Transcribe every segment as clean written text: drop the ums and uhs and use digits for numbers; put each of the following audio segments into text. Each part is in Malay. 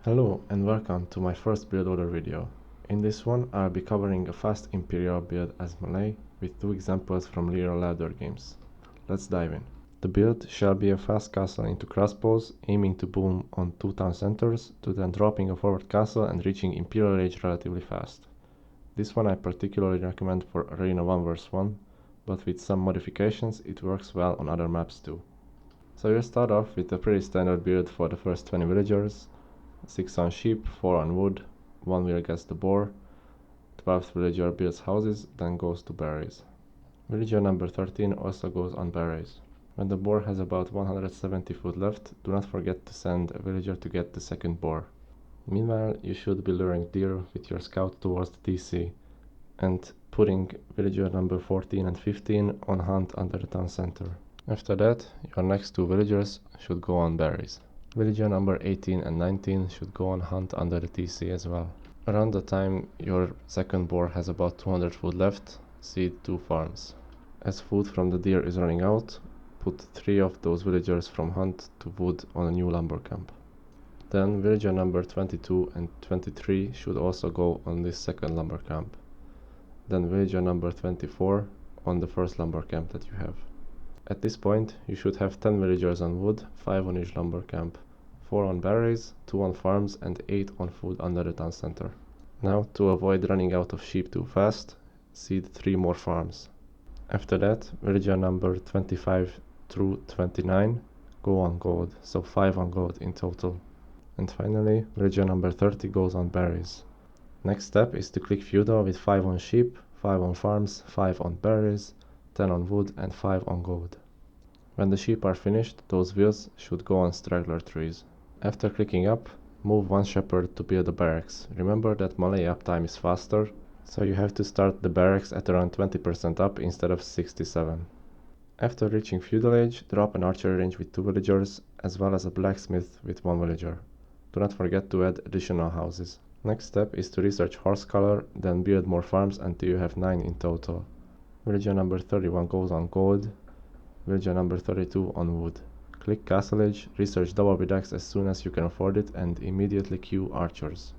Hello and welcome to my first build order video. In this one I'll be covering a fast Imperial build as Malay with two examples from real ladder games. Let's dive in. The build shall be a fast castle into crossbows, aiming to boom on 2 town centers, to then dropping a forward castle and reaching Imperial age relatively fast. This one I particularly recommend for Arena 1 vs 1, but with some modifications it works well on other maps too. So you'll start off with a pretty standard build for the first 20 villagers. 6 on sheep, 4 on wood, 1 will gets the boar, 12th villager builds houses, then goes to berries. Villager number 13 also goes on berries. When the boar has about 170 food left, do not forget to send a villager to get the second boar. Meanwhile, you should be luring deer with your scout towards the TC and putting villager number 14 and 15 on hunt under the town center. After that, your next 2 villagers should go on berries. Villager number 18 and 19 should go on hunt under the TC as well. Around the time your second boar has about 200 food left, seed 2 farms. As food from the deer is running out, put 3 of those villagers from hunt to wood on a new lumber camp. Then villager number 22 and 23 should also go on this second lumber camp. Then villager number 24 on the first lumber camp that you have. At this point, you should have 10 villagers on wood, 5 on each lumber camp, 4 on berries, 2 on farms and 8 on food under the town center. Now, to avoid running out of sheep too fast, seed 3 more farms. After that, villager number 25 through 29 go on gold, so 5 on gold in total. And finally, villager number 30 goes on berries. Next step is to click Feudal with 5 on sheep, 5 on farms, 5 on berries, 10 on wood and 5 on gold. When the sheep are finished, those wheels should go on straggler trees. After clicking up, move 1 shepherd to build a barracks. Remember that Malay uptime is faster, so you have to start the barracks at around 20% up instead of 67. After reaching feudal age, drop an archery range with 2 villagers, as well as a blacksmith with 1 villager. Do not forget to add additional houses. Next step is to research horse color, then build more farms until you have 9 in total. Villager number 31 goes on gold, villager number 32 on wood. Click Castle Age, research double bidacks as soon as you can afford it and immediately queue archers.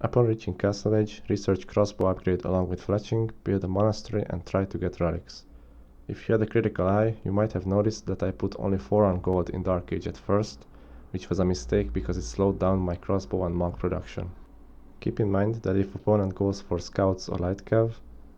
Upon reaching Castle Age, research crossbow upgrade along with fletching, build a monastery and try to get relics. If you had a critical eye, you might have noticed that I put only 4 on gold in Dark Age at first, which was a mistake because it slowed down my crossbow and monk production. Keep in mind that if opponent goes for scouts or light cav,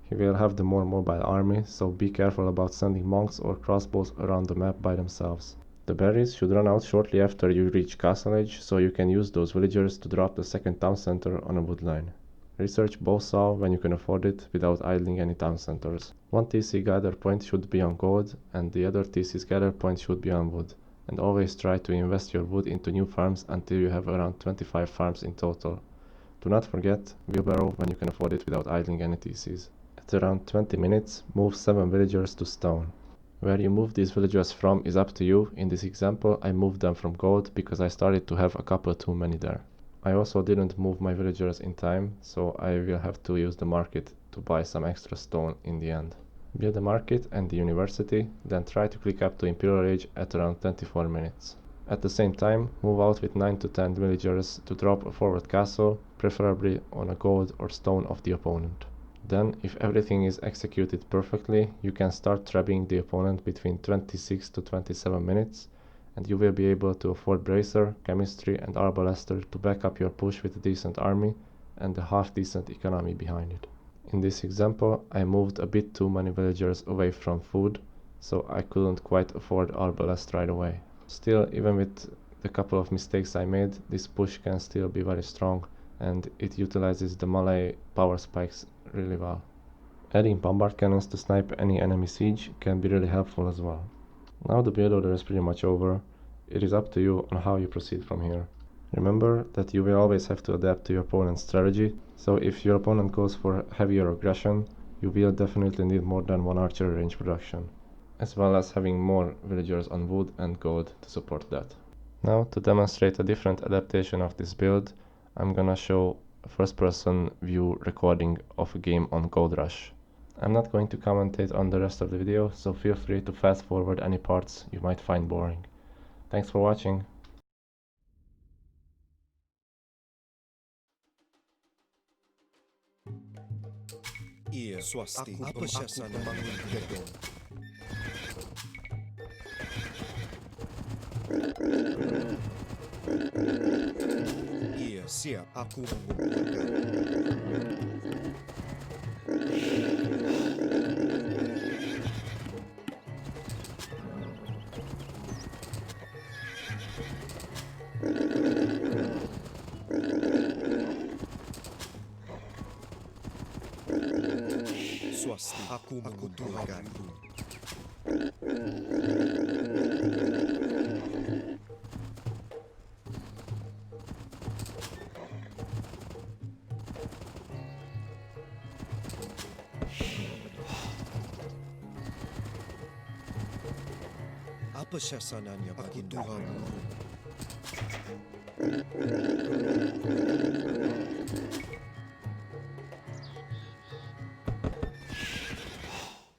he will have the more mobile army, so be careful about sending monks or crossbows around the map by themselves. The berries should run out shortly after you reach Castle Age, so you can use those villagers to drop the second town center on a wood line. Research Bowsaw when you can afford it, without idling any town centers. 1 TC gather point should be on gold, and the other TC's gather point should be on wood. And always try to invest your wood into new farms until you have around 25 farms in total. Do not forget wheelbarrow when you can afford it without idling any TCs. At around 20 minutes, move 7 villagers to stone. Where you move these villagers from is up to you. In this example, I moved them from gold because I started to have a couple too many there. I also didn't move my villagers in time, so I will have to use the market to buy some extra stone in the end. Build the market and the university, then try to click up to Imperial Age at around 24 minutes. At the same time, move out with 9 to 10 villagers to drop a forward castle, preferably on a gold or stone of the opponent. Then, if everything is executed perfectly, you can start trapping the opponent between 26 to 27 minutes, and you will be able to afford Bracer, Chemistry and Arbalester to back up your push with a decent army and a half-decent economy behind it. In this example, I moved a bit too many villagers away from food, so I couldn't quite afford Arbalest right away. Still, even with the couple of mistakes I made, this push can still be very strong, and it utilizes the Malay power spikes really well. Adding bombard cannons to snipe any enemy siege can be really helpful as well. Now the build order is pretty much over. It is up to you on how you proceed from here. Remember that you will always have to adapt to your opponent's strategy, so if your opponent goes for heavier aggression, you will definitely need more than 1 archer range production, as well as having more villagers on wood and gold to support that. Now, to demonstrate a different adaptation of this build, I'm gonna show a first-person view recording of a game on Gold Rush. I'm not going to commentate on the rest of the video, so feel free to fast forward any parts you might find boring. Thanks for watching. Ia, swasti. Apa syasana bangun gedung? Ia, siap. Aku mengumpulkan. Swasti. Aku mengumpulkan. Apa syasananya bagi Tuhan Guru?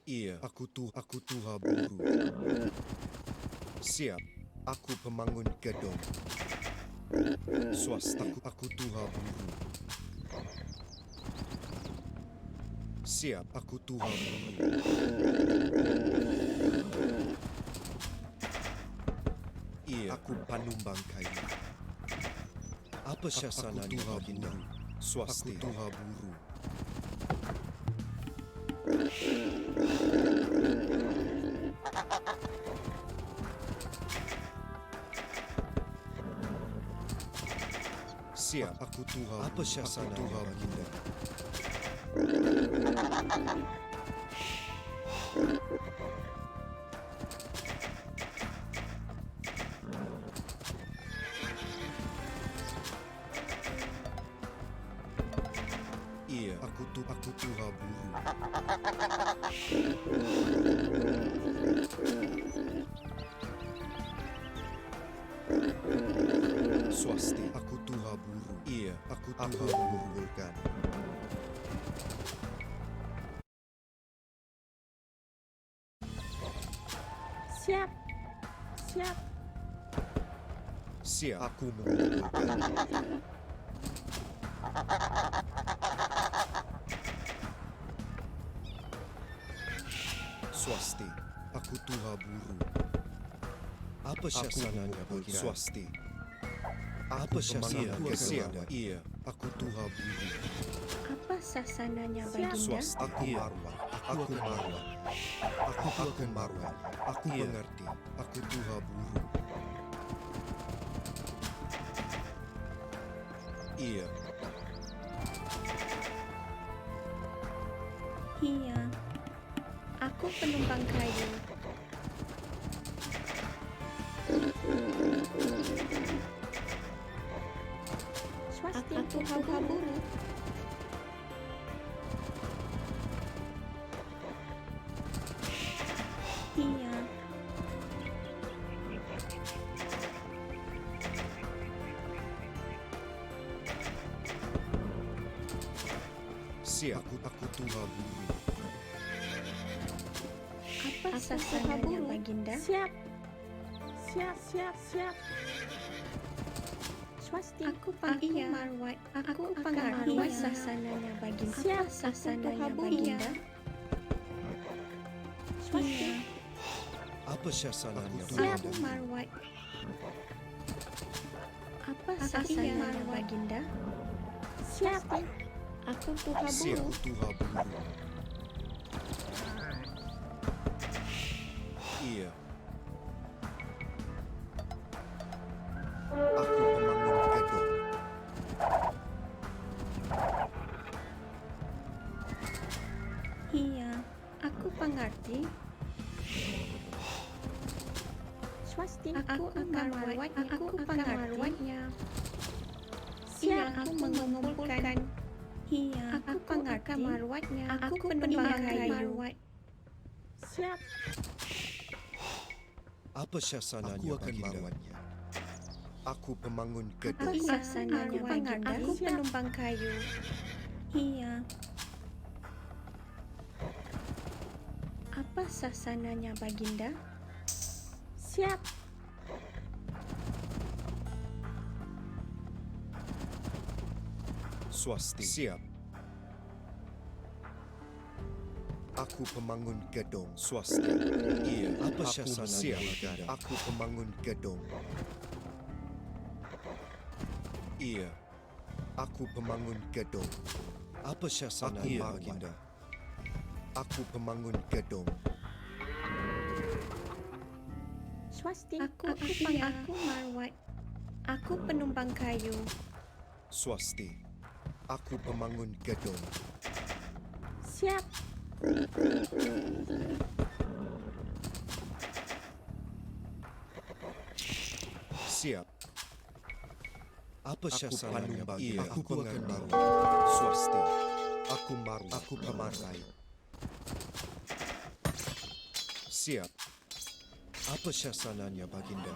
Iya, aku Tuhan Guru. Siap, aku pemangun gedung. Swasta, aku Tuhan Guru. Siap, aku Tuhan Guru. Iya, aku panumbang kayu. Apa syasananya baginda? Swasti, aku Tuhan Guru. Siap, aku Tuhan. Apa syasana Tuhan baginda? Iya, aku Tuhan Guru. Swasti, aku Tuhan Guru. Iya, aku mengumpulkan. Siap. Siap. Siap, aku mengumpulkan. Swasti, aku Tuhan Guru. Apa syasananya bagi swasti? Apa syasananya baginda? Iya, aku Tuhan Guru. Apa sasananya baginda? Swasti, aku marwah. Aku marwah. Aku akan marwah. Aku mengerti. Aku Tuhan Guru. Iya. Iya. Aku penumpang kayu. Swasti, aku Tuhan Guru. Iya. Siap, aku Tuhan Guru. Apa sasananya baginda? Siap. Siap. Swasti, aku marwat. Aku marwat sasananya baginda. Siap, sasananya baginda. Swasti, Apa syasananya siap baginda? marwat. Apa sasananya baginda? Siap. Aku Tuhan Siap, Guru. Tuhan Guru. Iya. Aku pemangun gedung. Iya, aku pengerti. Swasti, aku akan marwat. Aku pengertinya. Iya, aku mengumpulkan. Iya, aku pengerti marwatnya. Aku penumpang kayu. Siap. Apa syasananya baginda? Aku pemangun Apa gedung. sasananya baginda? Aku penumpang kayu. Iya. Apa sasananya baginda? Siap. Swasti. Siap. Aku pemangun gedung. Swasti. Iya. Apa syasananya baginda? Aku pemangun gedung. Iya. Aku pemangun gedung. Apa syasananya baginda? Aku pemangun gedung. Swasti. Aku marwat. Aku penumbang kayu. Swasti. Aku pemangun gedung. Siap. Siap. Apa syasananya baginda? Aku akan maru. Swasti. Aku maru. Aku pemarkai. Siap. Apa syasananya baginda?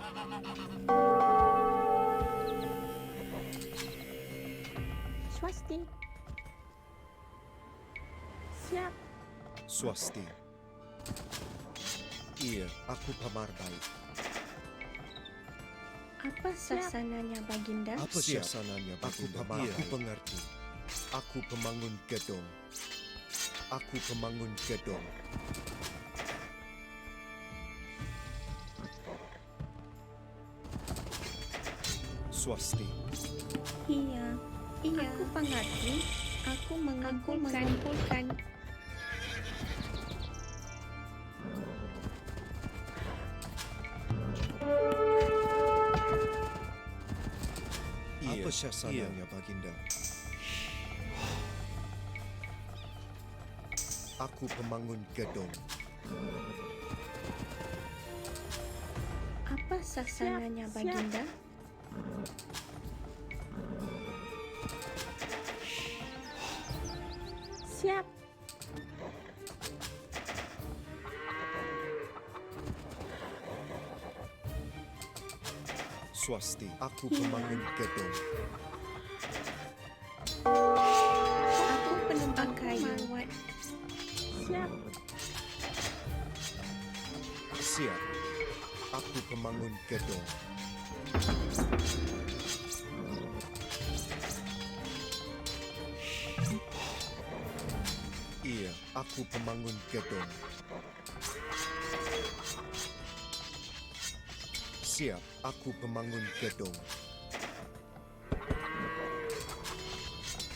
Swasti. Siap. Swasti. Iya, aku pemarkai. Apa sasananya baginda? Apa syasananya baginda? Aku pengerti. Aku pemangun gedung. Aku pemangun gedung. Swasti. Iya. Aku pengerti. Aku mengumpulkan. Apa syasananya baginda? Aku pemangun gedung. Apa sasananya baginda? Siap. Swasti. Aku pemangun gedung. Aku penumbang kayu. Siap. Siap. Aku pemangun gedung. Iya, aku pemangun gedung. Siap, aku pemangun gedung.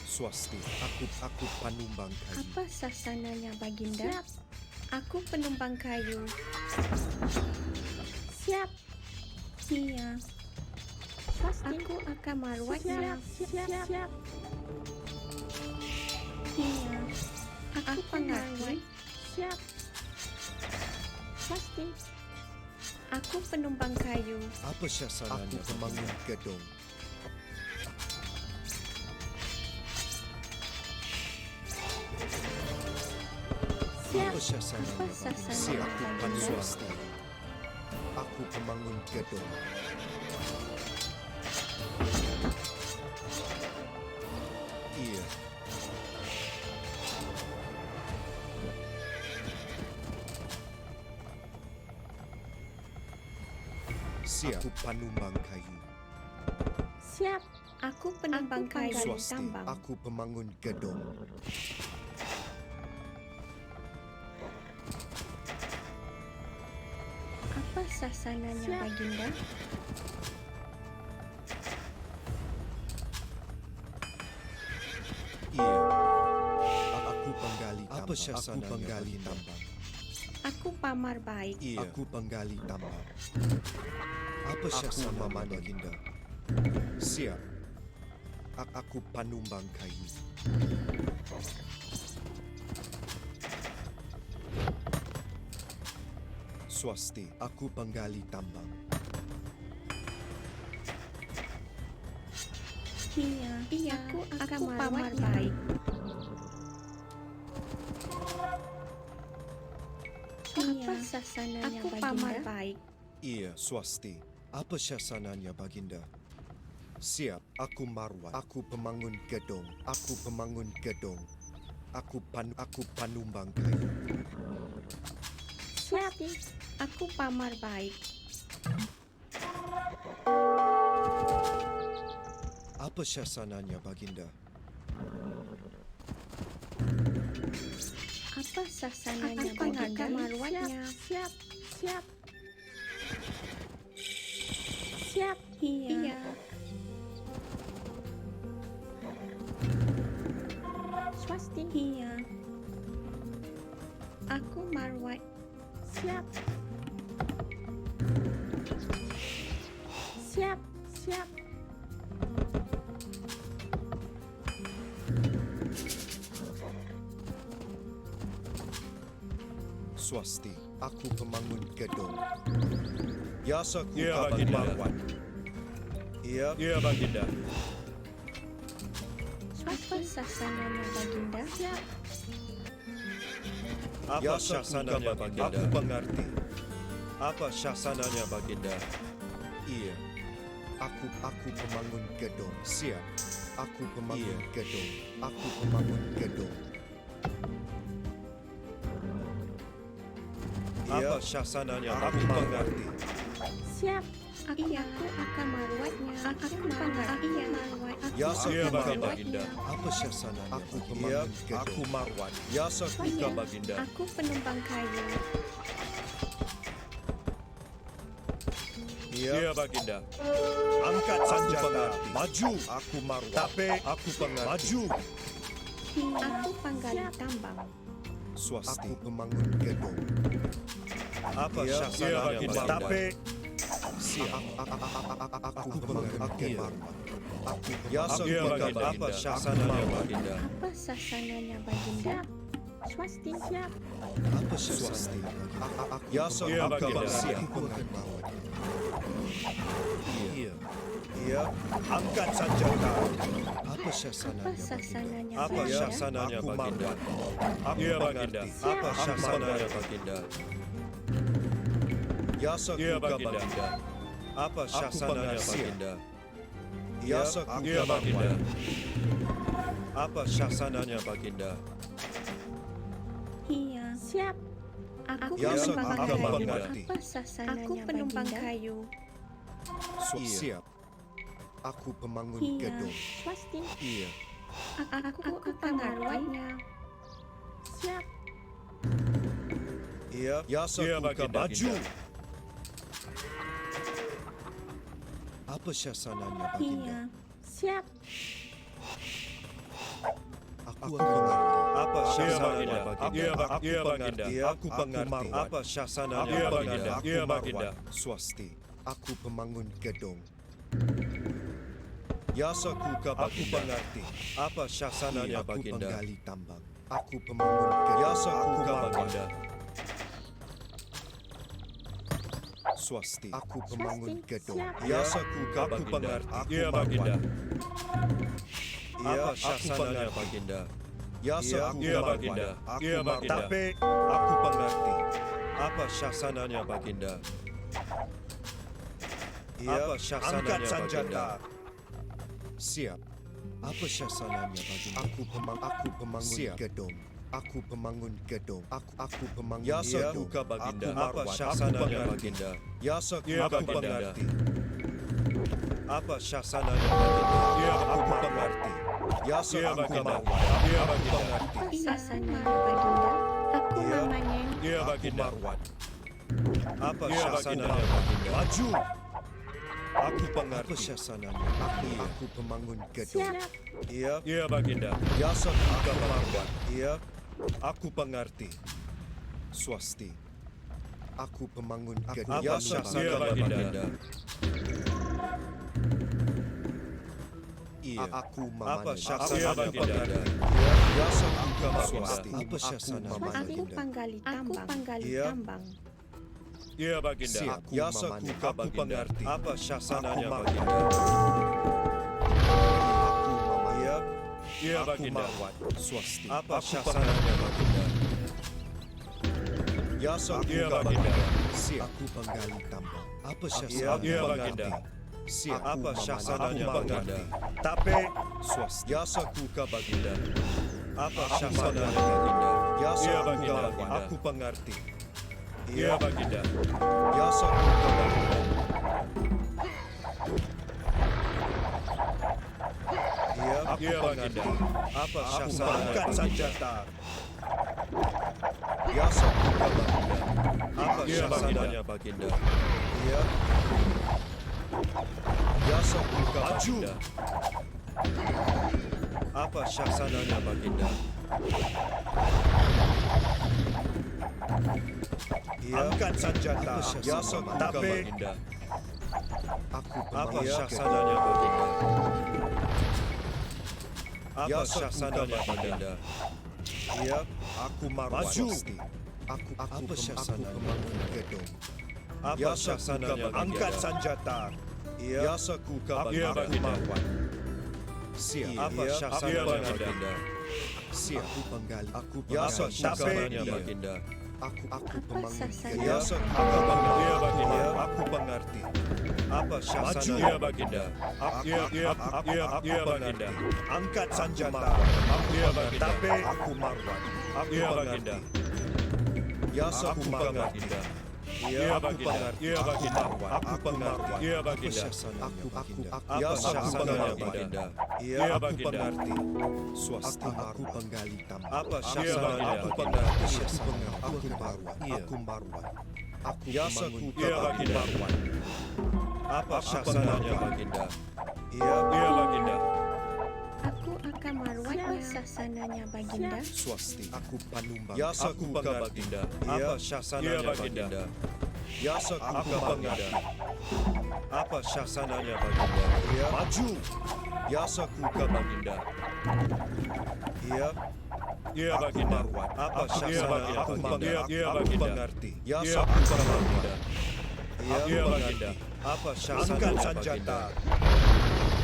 Swasti, aku penumbang kayu. Apa sasananya baginda? Siap. Aku penumbang kayu. Siap. Iya. Swasti. Aku akan marwatnya. Siap. Iya. Aku pengerti. Siap. Pasti. Aku penumbang kayu. Apa syasananya? Aku pemangun gedung. Siap. Apa syasananya? Apa sasananya? Siap, aku pemangun swasti. Aku pemangun gedung. Iya. Siap. Aku penumbang kayu. Siap. Aku penumbang kayu Swasti. tambang. Aku pemangun gedung. Apa sasananya baginda? Iya. Aku penggali tambang. Apa syasananya? Aku penggali tambang. Aku pamar baik. Iya. Aku penggali tambang. Apa syasananya baginda? Siap. Aku penumbang kayu. Swasti, aku penggali tambang. Iya. Aku pamar baik. Apa sasananya Aku baginda? pamar baik. Iya, swasti. Apa syasananya baginda? Siap, aku marwat. Aku pemangun gedung. Aku pemangun gedung. Aku penumbang kayu. Siap. Aku pamar baik. Apa syasananya baginda? Apa sasananya Baginda? Marwatnya. Siap. Iya. Swasti. Iya. Aku marwat. Siap. Swasti, aku pemangun gedung. Yasaku Ya, kabar Baginda. marwan. Iya, Ya, Baginda. Apa sasananya Baginda? Apa Yasaku syasananya, kabar Baginda? aku mengerti. Apa syasananya, Baginda? Iya, aku pemangun gedung. Siap, aku pemangun gedung. Aku pemangun gedung. Apa Iya, syasananya, aku Baginda? mengerti. Siap. Iya, aku akan marwatnya. Aku mengerti. Iya, marwat. Yasaku Ya, kabar. Baginda. Apa syasananya? Aku Iya, pemangun gedung. aku marwan. Yasaku Iya, Buka, Baginda. aku penumpang kayu. Iya, Ya, Baginda. angkat Aku senjata. pengerti. Maju, aku marwan. Tapi aku pengerti. Maju. Iya, aku panggali tambang. Swasti, aku pemangun gedung. Apa Iya, syasananya, Baginda. Baginda? Tapi siap. Aku pemangun gedung. Aku Yasaku Ya, kabar. Baginda. Apa Aku syasananya, marwan. Baginda? Apa sasananya Baginda? Swasti. Siap. Apa swasti? Yasaku Ya, kabar. Baginda. Siap. Aku akan bawa. Iya. Iya. Angkat senjata. Apa syasananya? Apa sasananya Apa Baginda? syasananya, Aku Baginda? marwan. Aku Ya, Baginda. mengerti. Apa Aku syasananya, mengerti. Baginda? Yasaku Ya, kabar. Baginda. Apa syasananya, pengerti. Baginda? Yasaku Ya, kabar. Baginda. Apa syasananya, Baginda? Iya. Siap. Aku Ya, penumpang aku kayu. mengerti. Apa sasananya Aku penumpang Baginda? kayu. Siap. Aku pemangun Iya. gedung. Swasti. Iya. Aku akan marwatnya. Siap. Iya. Yasaku Ya, Baginda. kabar. Maju. Apa syasananya, Baginda? Iya. Siap. Aku mengerti. Apa Ya, syasananya, Baginda. Baginda? Ya, Aku mengerti. Iya, Aku mengerti. marwan. Apa syasananya, Aku Baginda? Aku Ya, marwan. Baginda. Swasti. Aku pemangun gedung. Yasaku kabar. Aku mengerti. Apa syasananya, Aku Baginda? penggali tambang. Aku pemangun gedung. Yasaku Buka, kabar. Baginda. Swasti. Aku pemangun Swasti. gedung. Siap. Yasaku kabar. Baginda. Aku Ya, marwan. Baginda. Iya, Apa aku syasananya, pengerti. Baginda? Yasaku Ya, marwan. Baginda. Aku Ya, marwan. Baginda. Tapi aku pengerti. Apa syasananya, Baginda? Iya, Apa syasananya, angkat senjata. Baginda? Siap. Apa syasananya, Baginda? Aku pemangun gedung. Aku pemangun gedung. Aku pemangun Yasaku gedung. ka, Baginda. Aku Apa marwan. syasananya, Aku pengerti. Baginda? Yasaku Ya, aku Baginda. pengerti. Apa syasananya, Baginda? Ya, aku Aku mengerti. Yasaku Ya, aku Baginda. marwan. Ya, Aku Baginda. pengerti. Apa sasananya Baginda? Aku Iya. mamanya. Ya, Aku Baginda. marwan. Apa Ya, syasananya, Baginda. Baginda? Maju. Aku Apa pengerti. syasananya? Aku pemangun gedung. Siap. Iya. Ya, Baginda. Yasaku Aku marwan. marwan. Iya. Aku pengerti. Swasti. Aku pemangun Apa gedung. syasananya, Yasaku Baginda? Iya. Aku Apa memanen. syasananya, Aku Baginda? pengerti. Yasaku Baginda. Swasti. Apa syasananya, Aku Baginda? panggali Iya. tambang. Ya, Baginda. Siap. Aku Yasaku memanen. ka, Aku Baginda. pengerti. Apa syasananya, Aku Baginda? Aku memanen. Iya. Ya, Aku Baginda. marwan. Swasti. Apa Aku syasananya, Baginda? Yasaku Ya, ka, Baginda. Siap. Aku penggali tambang. Apa Ya, syasananya, Baginda. Siap. Apa Aku syasananya, memanen. Baginda? Tapi Swasti. Yasaku ka, Baginda. Apa Aku syasananya, mengerti. Baginda? Yasaku Ya, ka, Baginda. Baginda. Aku pengerti. Iya. Ya, Baginda. Yasaku ka, Baginda. Iya. Ya, Baginda. Apa Aku syasananya, angkat Baginda? senjata. Biasa buka Baginda. Apa Ya, syasananya Baginda? Iya. Biasa buka Baginda. Apa syasananya Baginda? Iya. Angkat senjata. Biasa buka Baginda. Apa syasananya Baginda? Apa syasananya Baginda? Iya, aku marwah. Maju. Aku pemangun gedung. Apa syasananya Baginda? Angkat senjata. Iya, aku marwah. Siap. Apa syasananya Baginda? Siap. Aku penggali. Aku syasananya Baginda. Aku pemangun gedung. Ya, Baginda. Aku pengerti. Apa syasananya Baginda? Aku Baginda. Angkat senjata. Baginda. Tapi aku marwah. Aku Baginda. Ya, aku Baginda. Ya, Baginda. Ya, Baginda. Aku pengerti. Ya, Baginda. Aku ya, syasananya Baginda. Ya, aku pengerti. Swasti aku penggali tambang. Apa syasananya aku pengerti. Aku marwah. Aku marwah. Aku pemangun marwah. Apa syasananya Baginda? Iya, Baginda. Aku akan marwah sasananya Baginda. Swasti, aku panumbang. Ya, aku Baginda. Apa syasananya Baginda? Ya, aku Baginda. Apa syasananya Baginda? Iya. Maju. Ya, aku Baginda. Iya. Ya, Baginda. Apa syasananya Baginda? Aku mengerti. Ya, aku Baginda. Ya, Baginda. Apa syasananya Baginda?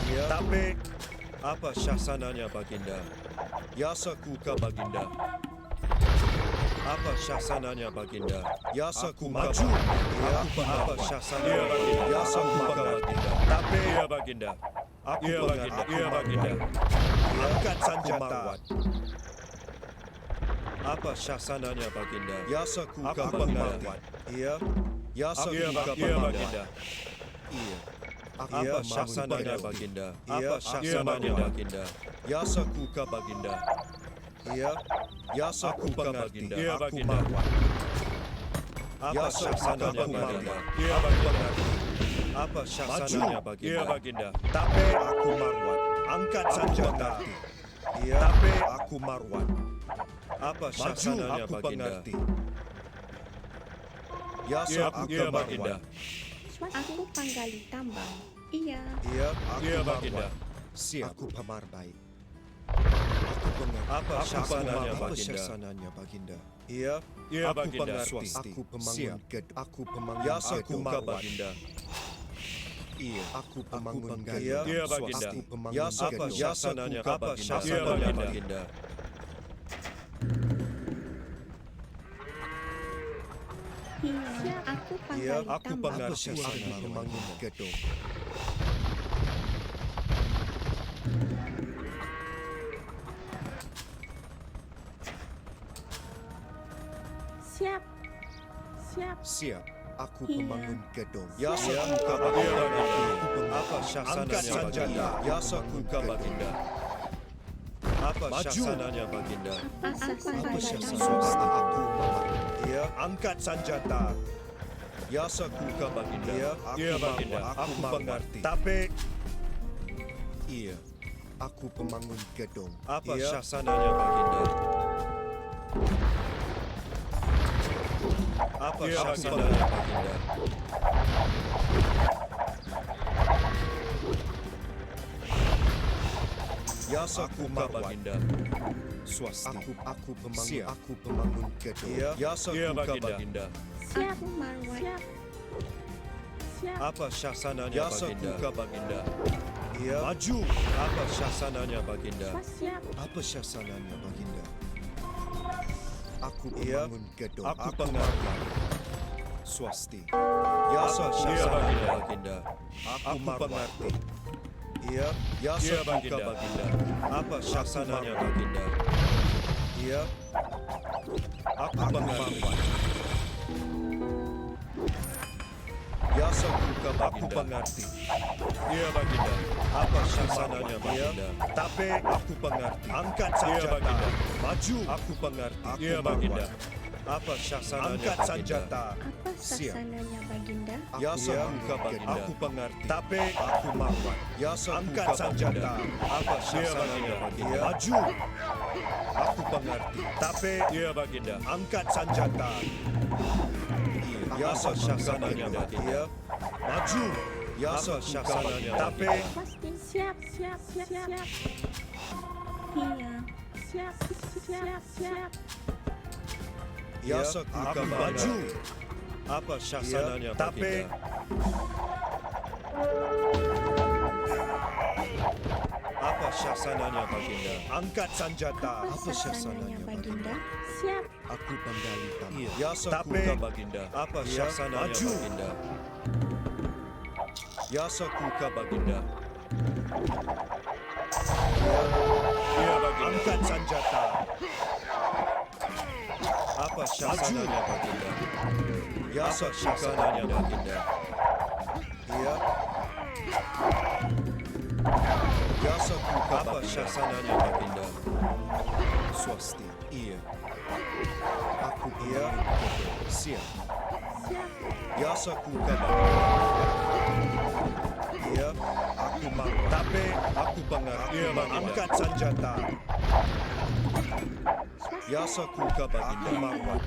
Ya. Tapi apa syasananya Baginda? Ya, aku Baginda. Apa syasananya Baginda? Ya, aku maju. Ya, apa syasananya Baginda? Ya, aku Baginda. Tapi ya, Baginda. Aku Baginda. Ya, Baginda. Angkat senjata. Apa syasananya Baginda? Ya, aku Baginda. Iya. Ya, aku Baginda. Iya. Apa syasananya Baginda? Apa syasananya Baginda? Ya, aku Baginda. Iya. Ya, aku Baginda. Aku marwah. Apa syasananya Baginda? Iya, Baginda. Apa syasananya Baginda? Baginda. Tapi aku marwah. Angkat senjata. Iya. Tapi aku marwah. Apa syasananya Baginda? Ya, aku Baginda. Aku penggali tambang. Iya. Iya, aku Baginda. Siap. Aku pemar baik. Aku pengerti. Apa syasananya Baginda? Iya, aku pengerti. Aku pemangun gedung. Aku pemangun gedung. Ya, aku Baginda. Iya, aku pemangun gedung. Iya, Baginda. Ya, apa syasananya Baginda? Iya. Aku Iya, penggali aku tambang. pengerti. Aku pemangun gedung. Siap. Siap. Siap. Aku Iya. pemangun gedung. Ya, aku Baginda. Apa syasananya Baginda? Ya, aku Baginda. Apa syasananya Baginda? Apa Apa sasananya syasananya aku Iya, angkat senjata. Ya, aku Baginda. Iya, Baginda. Aku mengerti. Tapi iya, aku pemangun gedung. Apa syasananya Baginda? Apa syasananya Baginda? Ya, aku Baginda. Swasti. Aku pemangun gedung. Ya, aku Baginda. Siap. Aku marwah. Siap. Siap. Apa syasananya Baginda? Baginda. Iya. Maju. Apa syasananya Baginda? Siap. Apa syasananya Baginda? Aku pemangun gedung. Aku pengarah. Swasti. Ya, syasananya Baginda. Aku mengerti. Iya. Ya, Baginda. Apa syasananya Baginda? Iya. Aku mengerti. Ya, aku mengerti. Iya, Baginda. Apa syasananya Baginda? Tapi aku mengerti. Angkat senjata. Maju. Aku mengerti. Iya, Baginda. Apa syasananya Angkat Baginda? senjata. Apa sasananya Baginda? Ya Sakuka Baginda. Aku pengerti. Tapi Aku marwan. Ya angkat angkat senjata. Apa Ya syasananya Baginda? Maju. Aku pengerti. Tapi ya Baginda. Angkat senjata. Ya Apa syasananya Baginda. Baginda? Ya. Maju. Ya Apa syasananya Tapi Baginda? Swasti. Siap, siap, siap, siap. Iya. Siap, siap, siap. Ya Aku aku maju. maju. Apa syasananya Tapi Baginda? Apa syasananya Baginda? angkat senjata. Apa sasananya Baginda? Siap. Aku pandai tamat. Iya. Ya Sakuka Baginda. Apa Ya, syasananya maju. Baginda? Ya Sakuka Baginda. Iya Baginda. angkat senjata. Apa syasananya Baginda? Ya Apa syasananya Baginda? Ya. Ya Apa syasananya Baginda? Swasti. Iya. Aku ya. Siap. Siap. Ya sakuka. Ya. Aku mau. Tapi aku pengerti. Iya, Baginda. Angkat senjata. Swasti. Ya sakuka Baginda. Iya, Marwan.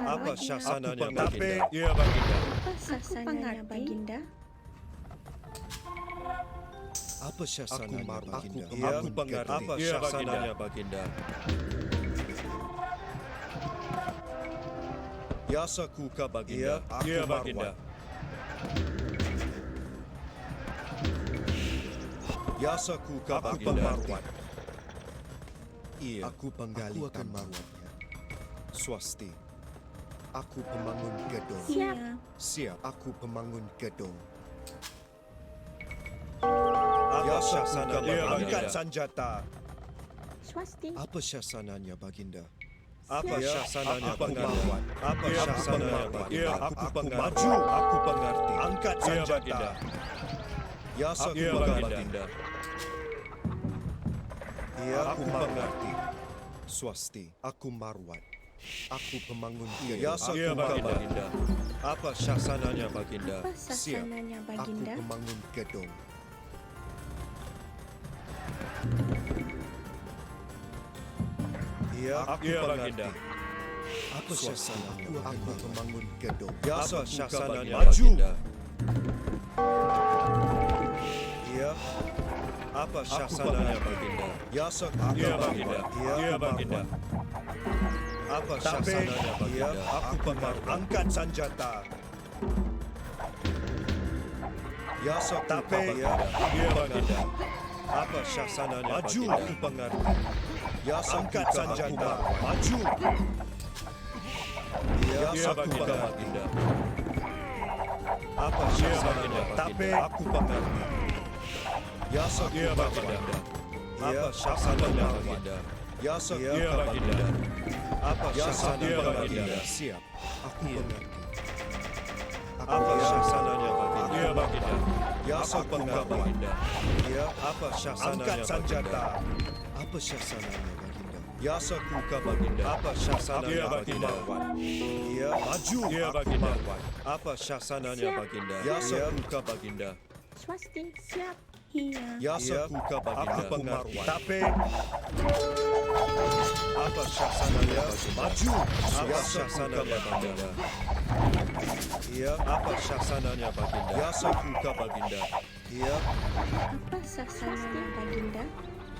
Apa syasananya Aku pengerti. Baginda? Iya Baginda. Apa sasananya Baginda? Apa syasananya Baginda? Aku pengerti. Apa Iya, syasananya Baginda? Ya sakuka Baginda. Aku Iya Baginda. Marwan. Ya sakuka Aku Baginda. pengerti. Iya. Aku penggali akan Marwan. Swasti. Aku pemangun gedung. Siap. Iya. Siap. Aku pemangun gedung. Apa Ya syasananya sakuka Baginda? angkat senjata. Swasti. Apa syasananya Baginda? Apa Ya, syasananya aku Baginda? pengerti. Apa Ya, aku syasananya pengerti. Baginda? Ya, aku maju. Aku pengerti. Angkat Iya senjata. Baginda. Ya Iya sakuka Baginda. Baginda. Ya, aku mengerti. Swasti. Aku marwan. Aku pemangun gedung. Ya Iya sakuka Baginda. Baginda. Apa syasananya Baginda? Apa sasananya Aku Baginda? pemangun gedung. Ya, aku Iya mengerti. Baginda. Apa syasananya? Aku pemangun gedung. Ya Apa sakuka syasananya Baginda. Maju. Baginda? Ya, Apa syasananya Baginda? ya sakuka Iya Baginda. Ya, Iya aku Baginda. marwan. Apa Tapi, syasananya ya, Baginda? aku pengerti. Angkat senjata. Ya sakuka Tapi, Baginda. Iya Baginda. Apa syasananya Maju. Baginda? Aku pengerti. Ya angkat Aku senjata. marwan. Maju. Ya Iya sakuka Baginda. Baginda. Apa Ya syasananya Tapi Baginda? aku pengerti. Ya Iya sakuka Baginda. Baginda. Apa syasananya Baginda? Ya Iya sakuka Baginda. Baginda. Apa Ya syasananya sakuka Baginda? Baginda. Siap. Aku Iya. mengerti. Apa syasananya Baginda? Iya Baginda. Ya Aku sakuka pengerti. Baginda. Ya Apa syasananya angkat senjata. Baginda? Apa syasananya Baginda? Ya sakuka Baginda. Apa syasananya Iya Baginda? Ya maju. Iya Aku Baginda. marwan. Apa syasananya Siap. Baginda? Ya sakuka Baginda. Swasti. Siap. Iya. Ya Iya. sakuka Baginda. Aku pengerti. Tapi Apa syasananya Baginda? maju. Apa Ya syasananya sakuka Baginda? Ya Apa syasananya Baginda? Ya sakuka Baginda. Ya Apa sasananya Baginda?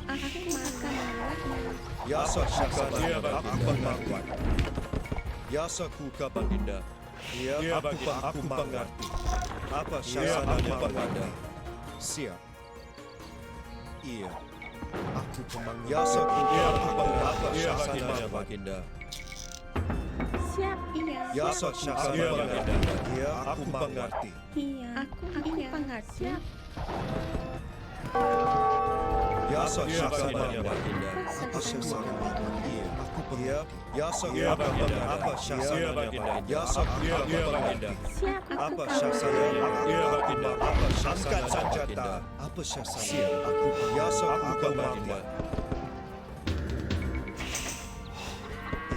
Aku makan melawatnya. Ya Apa sakuka syasananya Baginda. Aku Baginda? pengerti. Ya sakuka Baginda. Iya Ya Baginda. aku mengerti. Apa Ya syasananya aku Baginda? pengerti. Siap. Iya. Aku pemanggil. Ya sakuka Iya aku Baginda. pengerti. Apa Ya syasananya aku Baginda? Siap. Iya. Ya Apa sakuka syasananya Baginda. Baginda? Ya aku mengerti. Iya. Aku mengerti. Siap. Ya Iya sakuka Baginda. Baginda. Apa Apa sasananya syasananya Baginda? Iya. Aku pengerti. Ya Iya sakuka Baginda. Baginda. Apa syasananya Baginda? Ya sakuka Iya Baginda. Baginda. Siap. Apa syasananya Baginda? Iya Baginda. Apa Angkat syasananya senjata. Baginda? Apa syasananya? Aku ya sakuka Baginda. Baginda.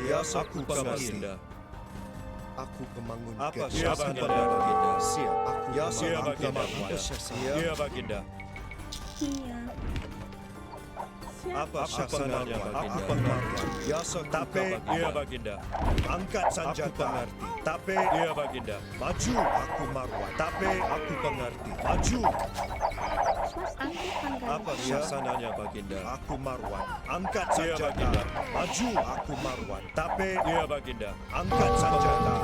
Iya, Aku Baginda. Aku pemangun Apa gedong. syasananya Baginda? Siap. Aku Iya, pemangun Baginda. gedong. Apa syasananya? Iya, Baginda. Iya. Siap. Apa syasananya Aku Baginda? pengarwan. Yasa Tapi, Baginda. iya Baginda. Angkat Aku senjata. pengerti. Tapi Iya Baginda. maju. Aku marwan. Tapi aku pengerti. Maju. Swasti. Aku panggali. Apa syasananya Baginda? Aku marwan. Angkat Iya, senjata. Baginda. Maju. Aku marwan. Tapi Iya Baginda. angkat senjata.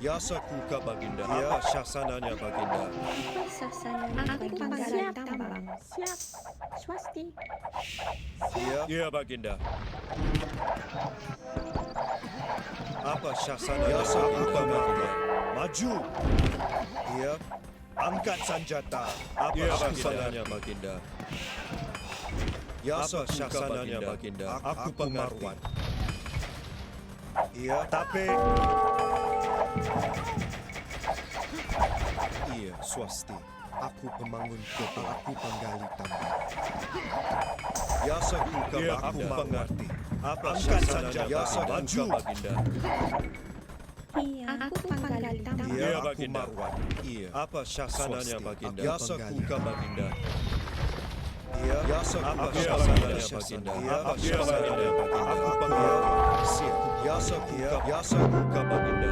Yasa Kuka Baginda. Iya. Apa syasananya Baginda? Apa sasananya Aku bagi panggali panggali tambang. tambang? Siap. Swasti. Iya. Iya Baginda. Apa syasananya Yasa Baginda? Baginda. Maju. Iya. Angkat senjata. Apa Iya, syasananya Baginda? Yasa Apa syasananya Baginda? Aku pengarwan. Iya. Tapi iya, swasti. Aku pemangun gedong. Aku penggali tambang. Yasa kuka Iya, aku Baginda. mengerti. Apa Angkat syasananya senjata. Yasa Baginda? maju. Baginda. Iya. Aku panggali tambang. Iya, Iya, aku Baginda. marwan. Iya. Apa syasananya Swasti. Baginda? Aku Yasa penggali. Kuka Baginda. Iya. Yasa Apa kuka syasananya Yasa Baginda? Iya. Apa syasananya Baginda? Aku pengarwan. Siap. Yasa kuka. Yasa Kuka Baginda.